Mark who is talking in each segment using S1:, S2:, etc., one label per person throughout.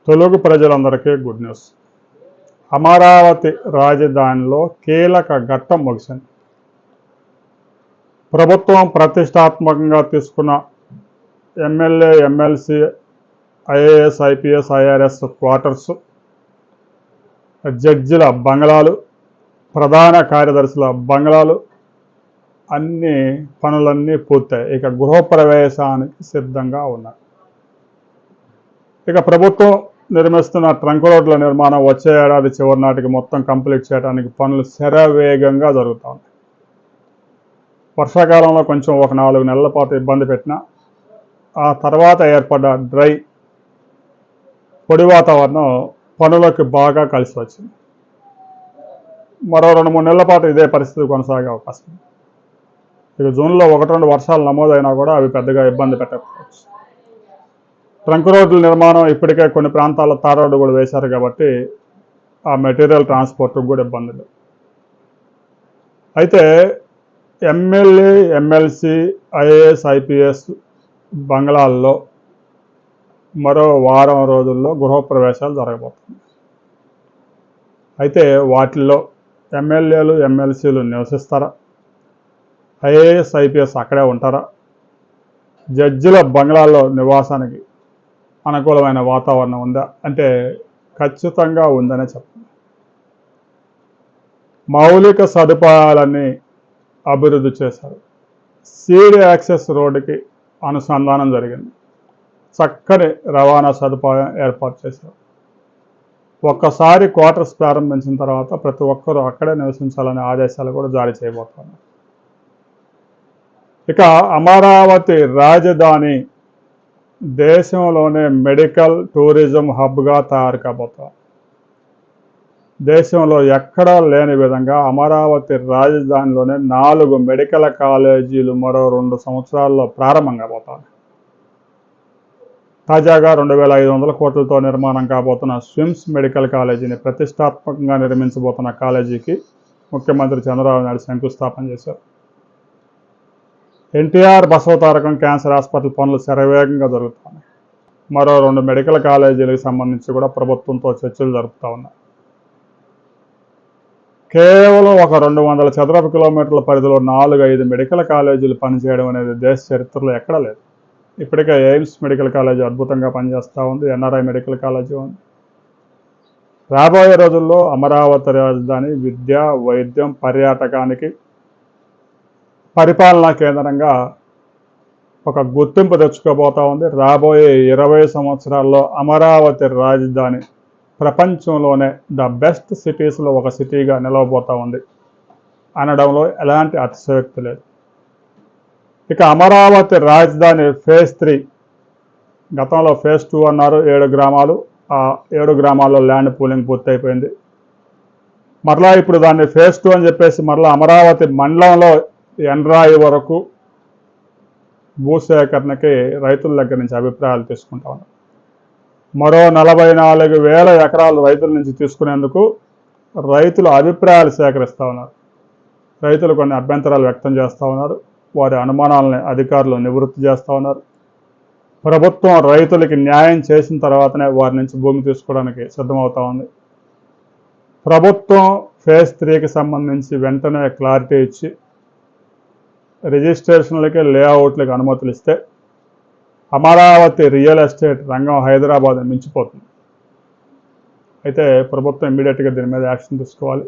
S1: తెలుగు ప్రజలందరికీ good news. Amaravati రాజధానిలో కీలక ఘట్టం ముగిసింది. ప్రభుత్వం ప్రతిష్టాత్మకంగా తీసుకున్న MLA, MLC, IAS, IPS, IRS quarters, జడ్జిల బంగ్లాలు, ప్రధాన కార్యదర్శుల బంగ్లాలు అన్ని పనులన్నీ పూర్తయి ఇక గృహప్రవేశానికి సిద్ధంగా ఉన్నాయి. ఇక ప్రభుత్వం నిర్మిస్తున్న ట్రంక్ రోడ్ల నిర్మాణం వచ్చే ఏడాది చివరి నాటికి మొత్తం కంప్లీట్ చేయడానికి పనులు శరవేగంగా జరుగుతాయి. వర్షాకాలంలో కొంచెం ఒక 4 నెలల పాటు ఇబ్బంది పెట్టినా ఆ తర్వాత ఏర్పడ్డ డ్రై పొడి వాతావరణం పనులకు బాగా కలిసి వచ్చింది. మరో 2-3 నెలల పాటు ఇదే పరిస్థితి కొనసాగే అవకాశం ఉంది. ఇక జూన్లో 1-2 వర్షాలు నమోదైనా కూడా అవి పెద్దగా ఇబ్బంది పెట్టకపోవచ్చు. ట్రంక్ రోడ్ల నిర్మాణం ఇప్పటికే కొన్ని ప్రాంతాల్లో తార్ రోడ్డు కూడా వేశారు కాబట్టి ఆ మెటీరియల్ ట్రాన్స్పోర్ట్కి కూడా ఇబ్బంది లేదు. అయితే ఎమ్మెల్యే, ఎమ్మెల్సీ, ఐఏఎస్, ఐపీఎస్ బంగ్లాల్లో మరో వారం రోజుల్లో గృహప్రవేశాలు జరగబోతుంది. అయితే వాటిల్లో ఎమ్మెల్యేలు, ఎమ్మెల్సీలు నివసిస్తారా? ఐఏఎస్, ఐపీఎస్ అక్కడే ఉంటారా? జడ్జిల బంగ్లాల్లో నివాసానికి అనుకూలమైన వాతావరణం ఉందా అంటే ఖచ్చితంగా ఉందనే చెప్పాలి. మౌలిక సదుపాయాలన్నీ అభివృద్ధి చేశారు. సీడ్ యాక్సెస్ రోడ్డుకి అనుసంధానం జరిగింది. చక్కని రవాణా సదుపాయం ఏర్పాటు చేశారు. ఒక్కసారి క్వార్టర్స్ ప్రారంభించిన తర్వాత ప్రతి ఒక్కరూ అక్కడే నివసించాలనే ఆదేశాలు కూడా జారీ చేయబోతున్నారు. ఇక అమరావతి రాజధాని దేశంలోనే మెడికల్ టూరిజం హబ్గా తయారు కాబోతుంది. దేశంలో ఎక్కడా లేని విధంగా అమరావతి రాజధానిలోనే 4 మెడికల్ కాలేజీలు మరో 2 సంవత్సరాల్లో ప్రారంభం కాబోతాయి. తాజాగా 2,500 కోట్లతో నిర్మాణం కాబోతున్న స్విమ్స్ మెడికల్ కాలేజీని ప్రతిష్టాత్మకంగా నిర్మించబోతున్న కాలేజీకి ముఖ్యమంత్రి చంద్రబాబు నాయుడు శంకుస్థాపన చేశారు. ఎన్టీఆర్ బసవతారకం క్యాన్సర్ హాస్పిటల్ పనులు శరవేగంగా జరుగుతున్నాయి. మరో 2 మెడికల్ కాలేజీలకు సంబంధించి కూడా ప్రభుత్వంతో చర్చలు జరుపుతూ ఉన్నాయి. కేవలం ఒక 200 చదరపు కిలోమీటర్ల పరిధిలో 4-5 మెడికల్ కాలేజీలు పనిచేయడం అనేది దేశ చరిత్రలో ఎక్కడా లేదు. ఇప్పటికే ఎయిమ్స్ మెడికల్ కాలేజీ అద్భుతంగా పనిచేస్తూ ఉంది. ఎన్ఆర్ఐ మెడికల్ కాలేజీ ఉంది. రాబోయే రోజుల్లో అమరావతి రాజధాని విద్య, వైద్యం, పర్యాటకానికి పరిపాలనా కేంద్రంగా ఒక గుర్తింపు తెచ్చుకోబోతూ ఉంది. రాబోయే 20 సంవత్సరాల్లో అమరావతి రాజధాని ప్రపంచంలోనే ద బెస్ట్ సిటీస్లో ఒక సిటీగా నిలవబోతూ ఉంది అనడంలో ఎలాంటి అతిశయోక్తి లేదు. ఇక అమరావతి రాజధాని ఫేజ్ 3, గతంలో ఫేజ్ 2 అన్నారు. 7 గ్రామాలు, ఆ 7 గ్రామాల్లో ల్యాండ్ పూలింగ్ పూర్తయిపోయింది. మరలా ఇప్పుడు దాన్ని ఫేజ్ 2 అని చెప్పేసి మరలా అమరావతి మండలంలో ఎండ్రాయి వరకు భూసేకరణకి రైతుల దగ్గర నుంచి అభిప్రాయాలు తీసుకుంటా ఉన్నారు. మరో 44,000 ఎకరాలు రైతుల నుంచి తీసుకునేందుకు రైతుల అభిప్రాయాలు సేకరిస్తూ ఉన్నారు. రైతులు కొన్ని అభ్యంతరాలు వ్యక్తం చేస్తూ ఉన్నారు. వారి అనుమానాలని అధికారులు నివృత్తి చేస్తూ ఉన్నారు. ప్రభుత్వం రైతులకి న్యాయం చేసిన తర్వాతనే వారి నుంచి భూమి తీసుకోవడానికి సిద్ధమవుతూ ఉంది. ప్రభుత్వం ఫేజ్ 3కి సంబంధించి వెంటనే క్లారిటీ ఇచ్చి రిజిస్ట్రేషన్లకి, లేఅవుట్లకి అనుమతులు ఇస్తే అమరావతి రియల్ ఎస్టేట్ రంగం హైదరాబాద్ మించిపోతుంది. అయితే ప్రభుత్వం ఇమ్మీడియట్గా దీని మీద యాక్షన్ తీసుకోవాలి.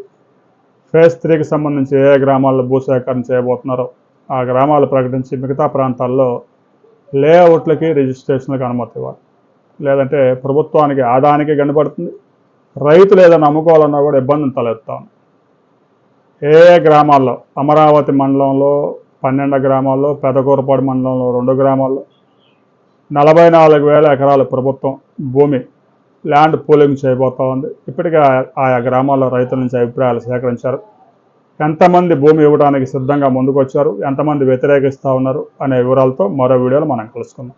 S1: ఫేజ్ 3కి సంబంధించి ఏ గ్రామాల్లో భూసేకరణ చేయబోతున్నారో ఆ గ్రామాలు ప్రకటించి మిగతా ప్రాంతాల్లో లేఅవుట్లకి, రిజిస్ట్రేషన్లకు అనుమతి ఇవ్వాలి. లేదంటే ప్రభుత్వానికి ఆదాయానికి గండిపడుతుంది. రైతులు ఏదైనా అమ్ముకోవాలన్నా కూడా ఇబ్బందిని తలెత్తాం. ఏ గ్రామాల్లో అమరావతి మండలంలో 12 గ్రామాల్లో, పెదకూరపాడు మండలంలో 2 గ్రామాల్లో 44,000 ఎకరాలు ప్రభుత్వం భూమి ల్యాండ్ పూలింగ్ చేయబోతూ ఉంది. ఇప్పటికే ఆయా గ్రామాల్లో రైతుల నుంచి అభిప్రాయాలు సేకరించారు. ఎంతమంది భూమి ఇవ్వడానికి సిద్ధంగా ముందుకు వచ్చారు, ఎంతమంది వ్యతిరేకిస్తూ ఉన్నారు అనే వివరాలతో మరో వీడియోలో మనం కలుసుకుందాం.